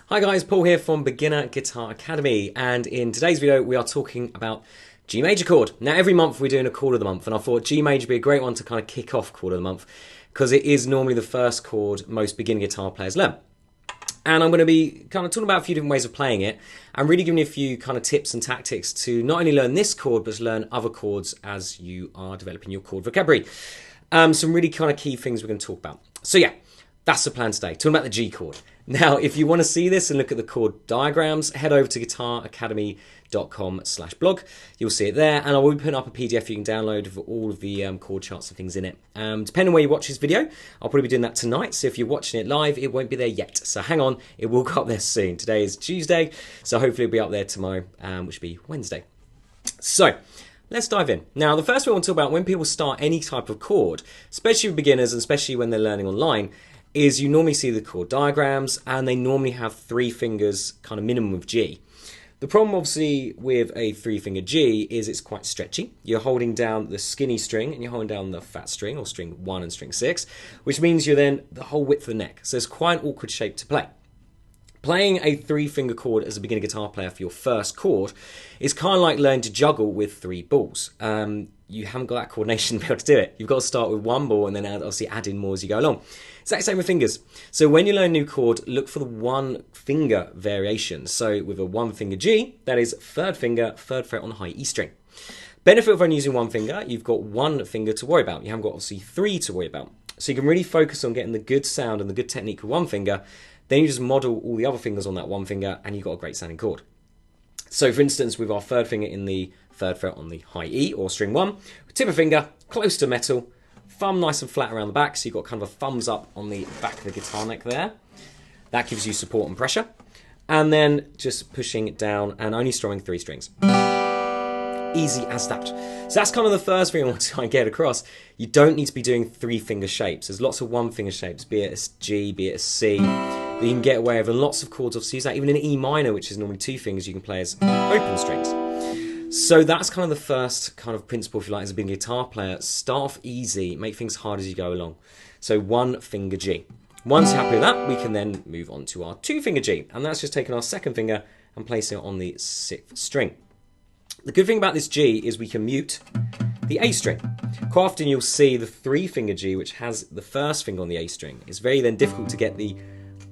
Hi guys, Paul here from Beginner Guitar Academy, and in today's video we are talking about G major chord. Now every month we're doing a chord of the month, and I thought G major would be a great one to kind of kick off chord of the month because it is normally the first chord most beginner guitar players learn. And I'm going to be kind of talking about a few different ways of playing it and really giving you a few kind of tips and tactics to not only learn this chord but to learn other chords as you are developing your chord vocabulary. Some really kind of key things we're going to talk about. So yeah, that's the plan today, talking about the G chord. Now, if you want to see this and look at the chord diagrams, head over to guitaracademy.com/blog. You'll see it there, and I will be putting up a PDF you can download for all of the chord charts and things in it. Depending on where you watch this video, I'll probably be doing that tonight, so if you're watching it live, it won't be there yet. So hang on, it will go up there soon. Today is Tuesday, so hopefully it'll be up there tomorrow, which will be Wednesday. So, let's dive in. Now, the first thing I want to talk about when people start any type of chord, especially with beginners and especially when they're learning online, is you normally see the chord diagrams and they normally have 3 fingers kind of minimum of G. The problem obviously with a 3-finger G is it's quite stretchy. You're holding down the skinny string and you're holding down the fat string, or string 1 and string 6, which means you're then the whole width of the neck. So it's quite an awkward shape to play. Playing a 3-finger chord as a beginner guitar player for your first chord is kind of like learning to juggle with 3 balls. You haven't got that coordination to be able to do it. You've got to start with 1 ball and then obviously add in more as you go along. Exactly same with fingers. So when you learn a new chord, look for the 1-finger variation. So with a 1-finger G, that is 3rd finger, 3rd fret on the high E string. Benefit of only using 1 finger, you've got 1 finger to worry about. You haven't got obviously 3 to worry about. So you can really focus on getting the good sound and the good technique with 1 finger. Then you just model all the other fingers on that 1 finger and you've got a great sounding chord. So for instance, with our 3rd finger in the 3rd fret on the high E or string 1, tip of finger close to metal, thumb nice and flat around the back, so you've got kind of a thumbs up on the back of the guitar neck there. That gives you support and pressure. And then just pushing it down and only strumming 3 strings. Easy as that. So that's kind of the first thing I want to try and get across. You don't need to be doing 3-finger shapes. There's lots of 1-finger shapes, be it a G, be it a C, that you can get away with, and lots of chords obviously use that. Even in E minor, which is normally 2 fingers, you can play as open strings. So that's kind of the first kind of principle, if you like, as a beginner guitar player. Start off easy, make things hard as you go along. So 1-finger G. Once you're happy with that, we can then move on to our 2-finger G, and that's just taking our 2nd finger and placing it on the 6th string. The good thing about this G is we can mute the A string. Quite often you'll see the 3-finger G, which has the 1st finger on the A string. It's very then difficult to get the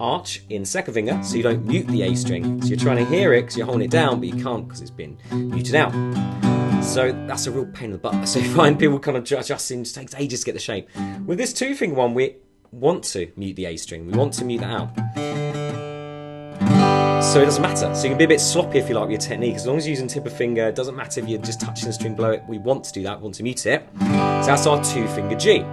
arch in 2nd finger, so you don't mute the A string. So you're trying to hear it because you're holding it down, but you can't because it's been muted out. So that's a real pain in the butt. So you find people kind of adjusting, it takes ages to get the shape. With this 2-finger one, we want to mute the A string. We want to mute that out. So it doesn't matter. So you can be a bit sloppy if you like with your technique. As long as you're using tip of finger, it doesn't matter if you're just touching the string below it. We want to do that, we want to mute it. So that's our 2-finger G.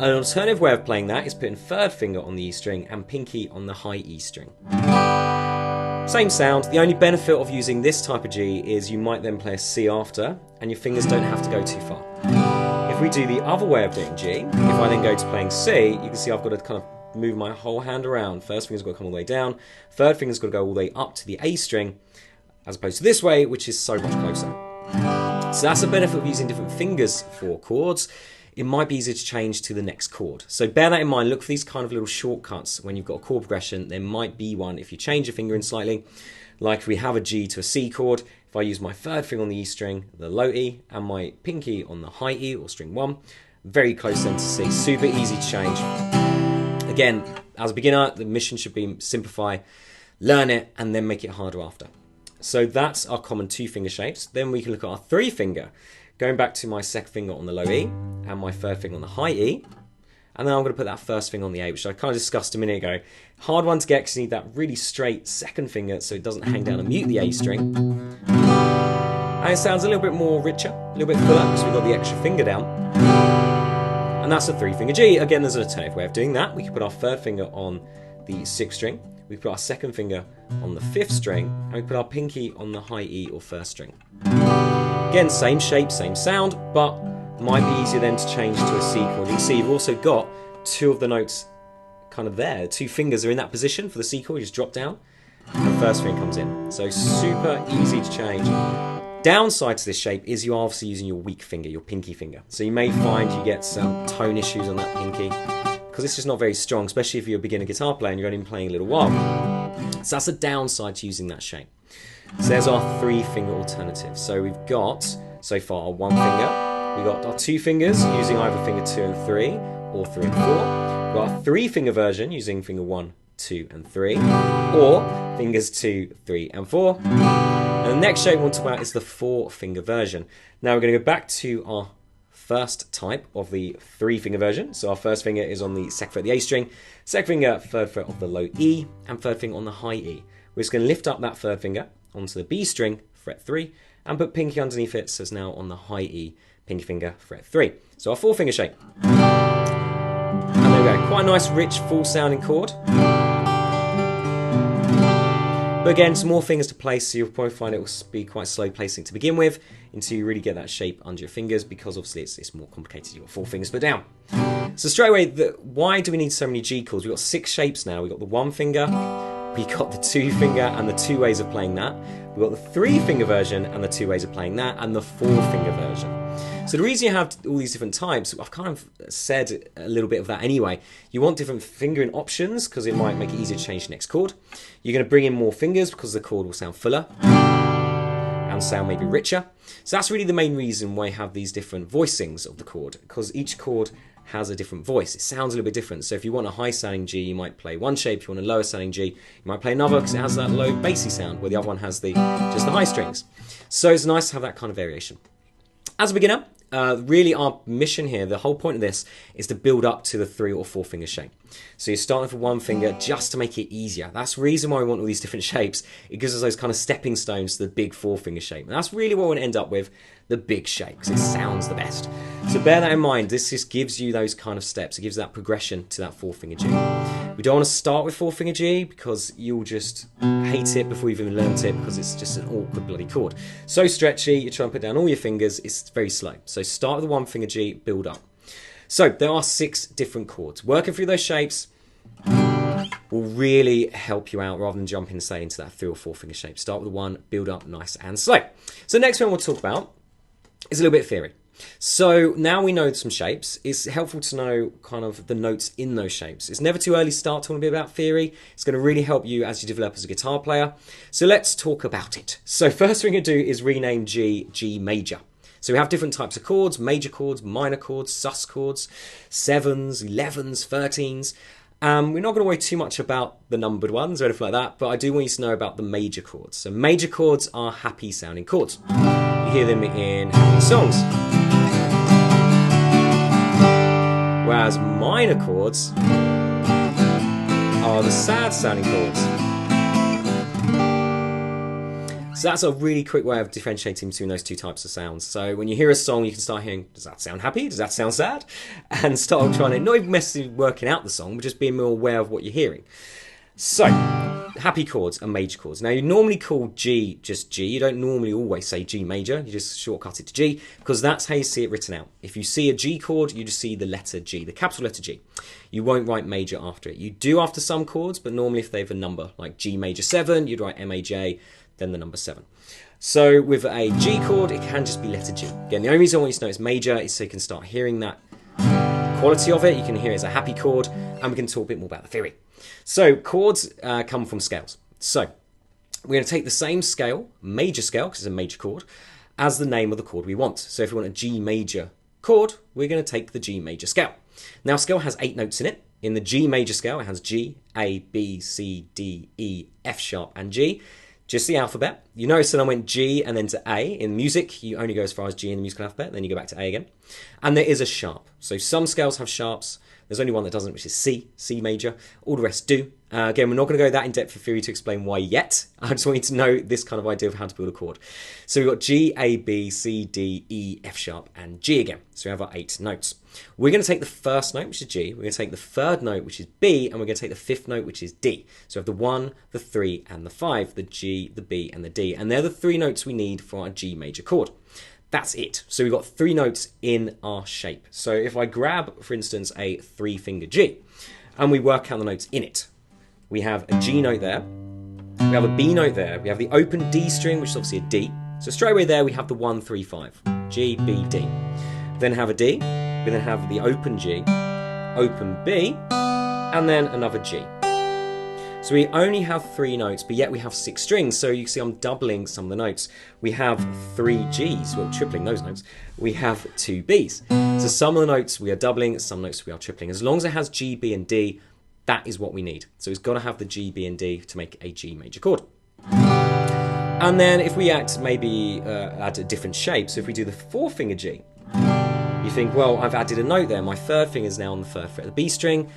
An alternative way of playing that is putting 3rd finger on the E string and pinky on the high E string. Same sound. The only benefit of using this type of G is you might then play a C after, and your fingers don't have to go too far. If we do the other way of doing G, if I then go to playing C, you can see I've got to kind of move my whole hand around. 1st finger's got to come all the way down, 3rd finger's got to go all the way up to the A string, as opposed to this way, which is so much closer. So that's the benefit of using different fingers for chords. It might be easier to change to the next chord. So bear that in mind. Look for these kind of little shortcuts when you've got a chord progression. There might be one if you change your finger in slightly. Like if we have a G to a C chord, if I use my 3rd finger on the E string, the low E, and my pinky on the high E or string 1, very close then to C. Super easy to change. Again, as a beginner, the mission should be simplify, learn it, and then make it harder after. So that's our common 2-finger shapes. Then we can look at our 3-finger. Going back to my 2nd finger on the low E and my 3rd finger on the high E. And then I'm going to put that 1st finger on the A, which I kind of discussed a minute ago. Hard one to get because you need that really straight 2nd finger so it doesn't hang down and mute the A string. And it sounds a little bit more richer, a little bit fuller because we've got the extra finger down. And that's a 3-finger G. Again, there's an alternative way of doing that. We can put our 3rd finger on the 6th string. We put our 2nd finger on the 5th string. And we put our pinky on the high E or 1st string. Again, same shape, same sound, but might be easier then to change to a C chord. You can see you've also got 2 of the notes kind of there. 2 fingers are in that position for the C chord. You just drop down and 1st finger comes in. So super easy to change. Downside to this shape is you are obviously using your weak finger, your pinky finger. So you may find you get some tone issues on that pinky because it's just not very strong, especially if you're a beginner guitar player and you're only been playing a little while. So that's a downside to using that shape. So there's our 3-finger alternative. So we've got, so far, 1 finger. We've got our 2 fingers using either finger 2 and 3 or 3 and 4. We've got our 3-finger version using finger 1, 2 and 3, or fingers 2, 3 and 4. And the next shape we want to talk about is the 4-finger version. Now we're going to go back to our first type of the 3-finger version. So our first finger is on the 2nd fret of the A string, 2nd finger, 3rd fret of the low E, and 3rd finger on the high E. We're just going to lift up that 3rd finger onto the B string, fret 3, and put pinky underneath it, so it's now on the high E, pinky finger, fret 3. So our 4-finger shape. And there we go, quite a nice, rich, full sounding chord. But again, some more fingers to place, so you'll probably find it will be quite slow placing to begin with until you really get that shape under your fingers, because obviously it's more complicated. You've got 4 fingers to put down. So straight away, why do we need so many G chords? We've got 6 shapes now. We've got the 1-finger, we've got the 2-finger and the 2 ways of playing that. We've got the 3-finger version and the 2 ways of playing that, and the 4-finger version. So the reason you have all these different types, I've kind of said a little bit of that anyway. You want different fingering options because it might make it easier to change the next chord. You're going to bring in more fingers because the chord will sound fuller and sound maybe richer. So that's really the main reason why you have these different voicings of the chord, because each chord has a different voice. It sounds a little bit different. So if you want a high sounding G, you might play one shape. If you want a lower sounding G, you might play another because it has that low bassy sound, where the other one has just the high strings. So it's nice to have that kind of variation. As a beginner, really our mission here, the whole point of this is to build up to the 3 or 4-finger shape. So you're starting with 1 finger just to make it easier. That's the reason why we want all these different shapes. It gives us those kind of stepping stones to the big 4-finger shape. And that's really what we want to end up with, the big shape, because it sounds the best. So bear that in mind. This just gives you those kind of steps. It gives that progression to that 4-finger G. We don't want to start with 4-finger G because you'll just hate it before you've even learned it, because it's just an awkward bloody chord. So stretchy, you try and put down all your fingers, it's very slow. So start with the 1-finger G, build up. So there are 6 different chords. Working through those shapes will really help you out rather than jumping, say, into that 3 or 4-finger shape. Start with 1, build up nice and slow. So the next one we'll talk about is a little bit of theory. So now we know some shapes, it's helpful to know kind of the notes in those shapes. It's never too early to start talking a bit about theory. It's going to really help you as you develop as a guitar player. So let's talk about it. So first thing we're going to do is rename G, G major. So we have different types of chords, major chords, minor chords, sus chords, 7s, 11s, 13s. We're not going to worry too much about the numbered ones or anything like that, but I do want you to know about the major chords. So major chords are happy sounding chords. You hear them in happy songs. Whereas minor chords are the sad sounding chords. So that's a really quick way of differentiating between those 2 types of sounds. So when you hear a song, you can start hearing, does that sound happy? Does that sound sad? And start trying to, not even necessarily working out the song, but just being more aware of what you're hearing. So, happy chords are major chords. Now you normally call G just G. You don't normally always say G major. You just shortcut it to G, because that's how you see it written out. If you see a G chord, you just see the letter G, the capital letter G. You won't write major after it. You do after some chords, but normally if they have a number, like G major 7, you'd write MAJ, then the number 7. So with a G chord, it can just be letter G. Again, the only reason I want you to know it's major is so you can start hearing that quality of it. You can hear it as a happy chord, and we can talk a bit more about the theory. So chords come from scales. So we're going to take the same scale, major scale, because it's a major chord, as the name of the chord we want. So if we want a G major chord, we're going to take the G major scale. Now, scale has 8 notes in it. In the G major scale, it has G, A, B, C, D, E, F sharp, and G. Just the alphabet. You notice that I went G and then to A. In music, you only go as far as G in the musical alphabet, then you go back to A again. And there is a sharp. So some scales have sharps. There's only one that doesn't, which is C, C major. All the rest do. Again, we're not going to go that in depth for theory to explain why yet. I just want you to know this kind of idea of how to build a chord. So we've got G, A, B, C, D, E, F sharp, and G again. So we have our 8 notes. We're going to take the first note, which is G. We're going to take the third note, which is B, and we're going to take the 5th note, which is D. So we have the 1, the 3, and the 5, the G, the B, and the D. And they're the 3 notes we need for our G major chord. That's it. So we've got 3 notes in our shape. So if I grab, for instance, a 3-finger G, and we work out the notes in it, we have a G note there, we have a B note there, we have the open D string, which is obviously a D. So straight away there we have the 1, 3, 5, G, B, D. Then have a D, we then have the open G, open B, and then another G. So we only have 3 notes, but yet we have 6 strings. So you can see I'm doubling some of the notes. We have 3 Gs, well, tripling those notes. We have 2 Bs. So some of the notes we are doubling, some notes we are tripling. As long as it has G, B, and D, that is what we need. So it's got to have the G, B, and D to make a G major chord. And then if we add maybe add a different shape, so if we do the 4-finger G, you think, well, I've added a note there. My 3rd finger is now on the 3rd fret of the B string,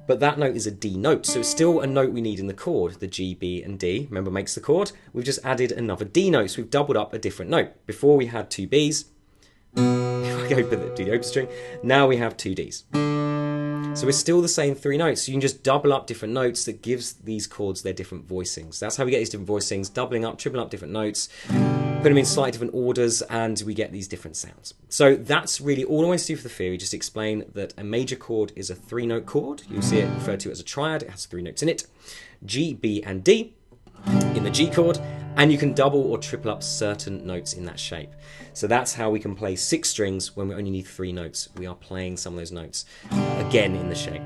but that note is a D note, so it's still a note we need in the chord. The G, B, and D, remember, makes the chord. We've just added another D note, so we've doubled up a different note. Before we had 2 Bs, if I go for the open string, now we have 2 Ds. So it's still the same 3 notes. So you can just double up different notes that gives these chords their different voicings. That's how we get these different voicings, doubling up, tripling up different notes, put them in slightly different orders, and we get these different sounds. So that's really all I want to do for the theory, just explain that a major chord is a 3-note chord. You'll see it referred to as a triad. It has 3 notes in it. G, B, and D in the G chord, and you can double or triple up certain notes in that shape. So that's how we can play 6 strings when we only need 3 notes. We are playing some of those notes again in the shape.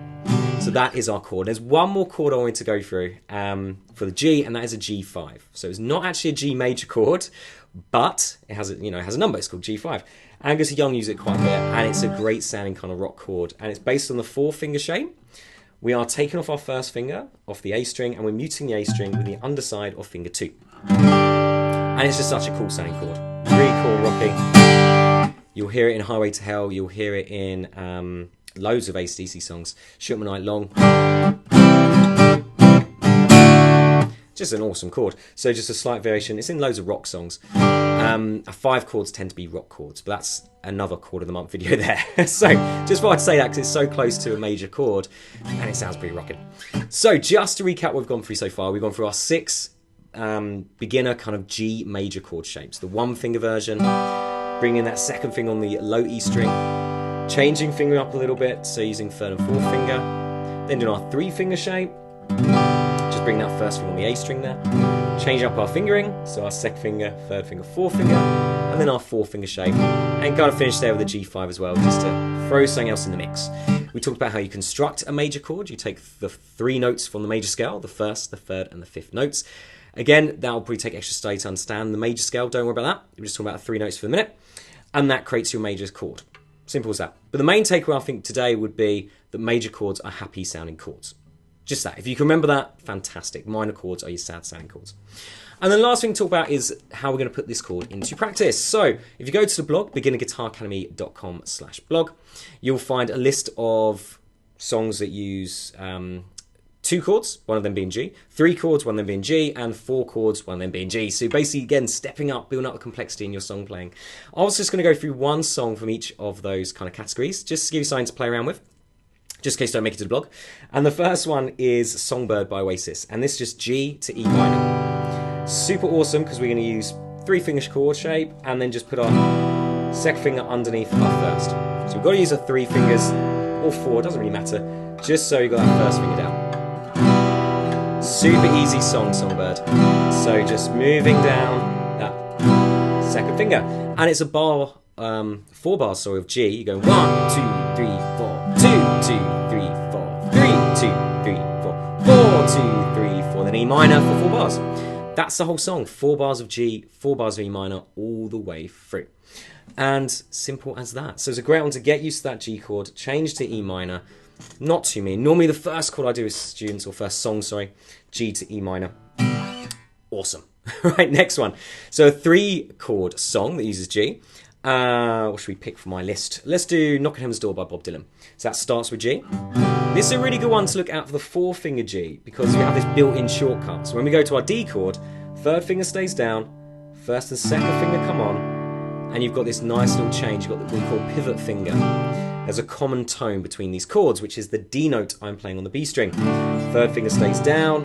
So that is our chord. There's one more chord I wanted to go through for the G, and that is a G5. So it's not actually a G major chord, but it has a, it has a number. It's called G5. Angus Young uses it quite a bit, and it's a great sounding kind of rock chord, and it's based on the 4-finger shape. We are taking off our 1st finger off the A string, and we're muting the A string with the underside of finger 2. And it's just such a cool sounding chord. Really cool, rocky. You'll hear it in Highway to Hell. You'll hear it in loads of AC/DC songs. Shoot 'em a Night Long. Just an awesome chord. So just a slight variation. It's in loads of rock songs. 5 chords tend to be rock chords, but that's another Chord of the Month video there. So just thought I'd say that because it's so close to a major chord and it sounds pretty rocking. So just to recap what we've gone through so far, we've gone through our 6 beginner kind of G major chord shapes. The 1-finger version, bringing that 2nd finger on the low E string, changing finger up a little bit, so using 3rd and 4th finger, then doing our 3-finger shape, just bring that 1st finger on the A string there, change up our fingering, so our 2nd finger, 3rd finger, 4th finger, and then our 4-finger shape, and kind of finish there with a G5 as well, just to throw something else in the mix. We talked about how you construct a major chord. You take the 3 notes from the major scale, the 1st, the 3rd, and the 5th notes. Again, that'll probably take extra study to understand the major scale. Don't worry about that. We're just talking about 3 notes for the minute. And that creates your major chord. Simple as that. But the main takeaway I think today would be that major chords are happy sounding chords. Just that. If you can remember that, fantastic. Minor chords are your sad sounding chords. And then the last thing to talk about is how we're going to put this chord into practice. So if you go to the blog, beginnerguitaracademy.com/blog, you'll find a list of songs that use 2 chords, one of them being G, 3 chords, one of them being G, and 4 chords, one of them being G. So basically, again, stepping up, building up the complexity in your song playing. I was just going to go through one song from each of those kind of categories, just to give you something to play around with, just in case you don't make it to the blog. And the first one is Songbird by Oasis, and this is just G to E minor. Super awesome, because we're going to use 3-finger chord shape, and then just put our 2nd finger underneath our 1st. So we've got to use our 3 fingers, or 4, doesn't really matter, just so you've got that 1st finger down. Super easy song, Songbird. So just moving down that 2nd finger. And it's a bar, 4 bars, sorry, of G. You're going 1, 2, 3, 4, 2, 2, 3, 4, 3, 2, 3, 4, 4, 2, 3, 4, then E minor for 4 bars. That's the whole song. 4 bars of G, 4 bars of E minor, all the way through. And simple as that. So it's a great one to get used to that G chord, change to E minor. Not too mean. Normally the first chord I do with students, or first song, sorry, G to E minor. Awesome. Right, next one. So a 3-chord song that uses G. What should we pick from my list? Let's do Knock on Heaven's Door by Bob Dylan. So that starts with G. This is a really good one to look out for the 4-finger G, because we have this built-in shortcut. So when we go to our D chord, 3rd finger stays down, 1st and 2nd finger come on, and you've got this nice little change. You've got what we call pivot finger. There's a common tone between these chords, which is the D note I'm playing on the B string. 3rd finger stays down,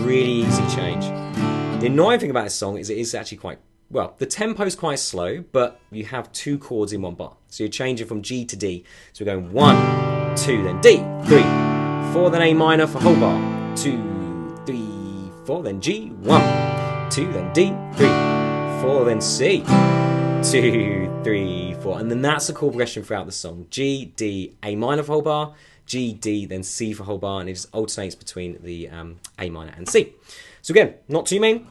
really easy change. The annoying thing about this song is it is actually quite, well, the tempo's quite slow, but you have 2 chords in 1 bar. So you're changing from G to D. So we're going 1, 2, then D, 3, 4, then A minor for whole bar. 2, 3, 4, then G, 1, 2, then D, 3, 4, then C. 2, 3, 4, and then that's the chord progression throughout the song. G, D, A minor for whole bar, G, D, then C for whole bar, and it just alternates between the A minor and C. So again, not too main.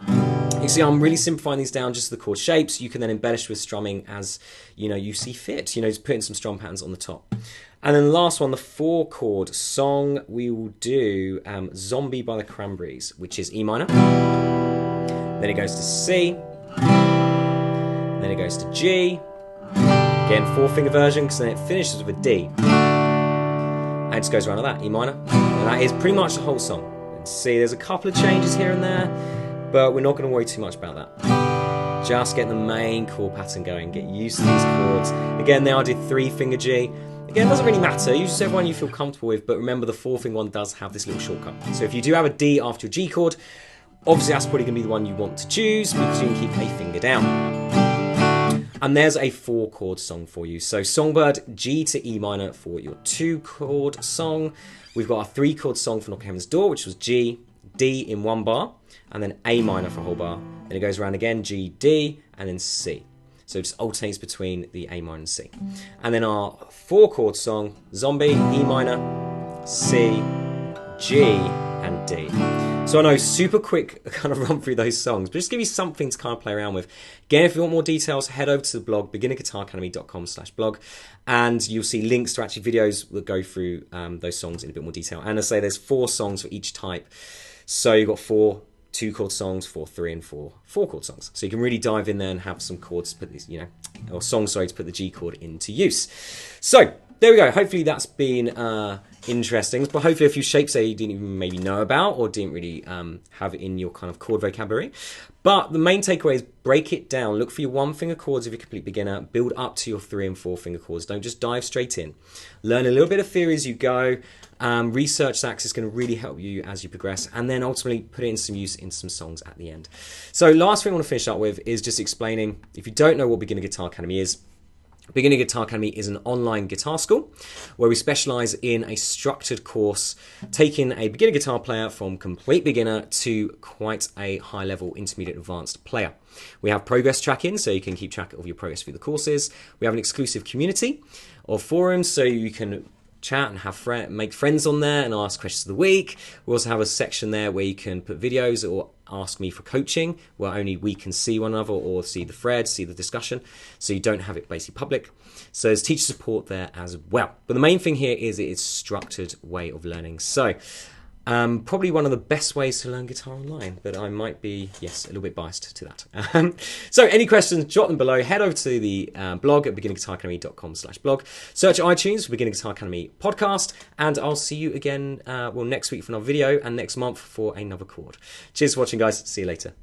You see, I'm really simplifying these down just to the chord shapes. You can then embellish with strumming as you see fit. Just putting some strum patterns on the top. And then the last one, the 4-chord song, we will do Zombie by the Cranberries, which is E minor. Then it goes to C. Then it goes to G. Again, 4-finger version, because then it finishes with a D. And it just goes around like that, E minor. And that is pretty much the whole song. And see, there's a couple of changes here and there, but we're not going to worry too much about that. Just get the main chord pattern going, get used to these chords. Again, there I did 3-finger G. Again, it doesn't really matter. You just have one you feel comfortable with, but remember the 4-finger one does have this little shortcut. So if you do have a D after your G chord, obviously that's probably going to be the one you want to choose because you can keep a finger down. And there's a 4-chord song for you. So Songbird, G to E minor for your 2-chord song. We've got a 3-chord song for Knock on Heaven's Door, which was G, D in 1 bar, and then A minor for a whole bar. Then it goes around again, G, D, and then C. So it just alternates between the A minor and C. And then our 4-chord song, Zombie, E minor, C, G, and D. So I know, super quick kind of run through those songs, but just give you something to kind of play around with. Again, if you want more details, head over to the blog, beginnerguitaracademy.com/blog, and you'll see links to actually videos that go through those songs in a bit more detail. And I say there's 4 songs for each type. So you've got 4 2-chord songs, 4 3 and 4 4-chord songs. So you can really dive in there and have some chords to put these, or songs, sorry, to put the G chord into use. So there we go. Hopefully that's been interesting. But hopefully a few shapes that you didn't even maybe know about or didn't really have in your kind of chord vocabulary. But the main takeaway is break it down. Look for your 1-finger chords if you're a complete beginner. Build up to your 3 and 4-finger chords. Don't just dive straight in. Learn a little bit of theory as you go. Research that, 'cause it's going to really help you as you progress, and then ultimately put it in some use in some songs at the end. So last thing I want to finish up with is just explaining, if you don't know what Beginner Guitar Academy is, Beginner Guitar Academy is an online guitar school where we specialise in a structured course, taking a beginner guitar player from complete beginner to quite a high level intermediate advanced player. We have progress tracking, so you can keep track of your progress through the courses. We have an exclusive community of forums, so you can chat and have make friends on there and ask questions of the week. We also have a section there where you can put videos or ask me for coaching, where only we can see one another or see the thread, see the discussion, so you don't have it basically public. So there's teacher support there as well. But the main thing here is it's a structured way of learning. So probably one of the best ways to learn guitar online, but I might be, yes, a little bit biased to that. So any questions, jot them below. Head over to the blog at beginnerguitaracademy.com/blog. Search iTunes for Beginner Guitar Academy podcast, and I'll see you again next week for another video and next month for another chord. Cheers for watching, guys. See you later.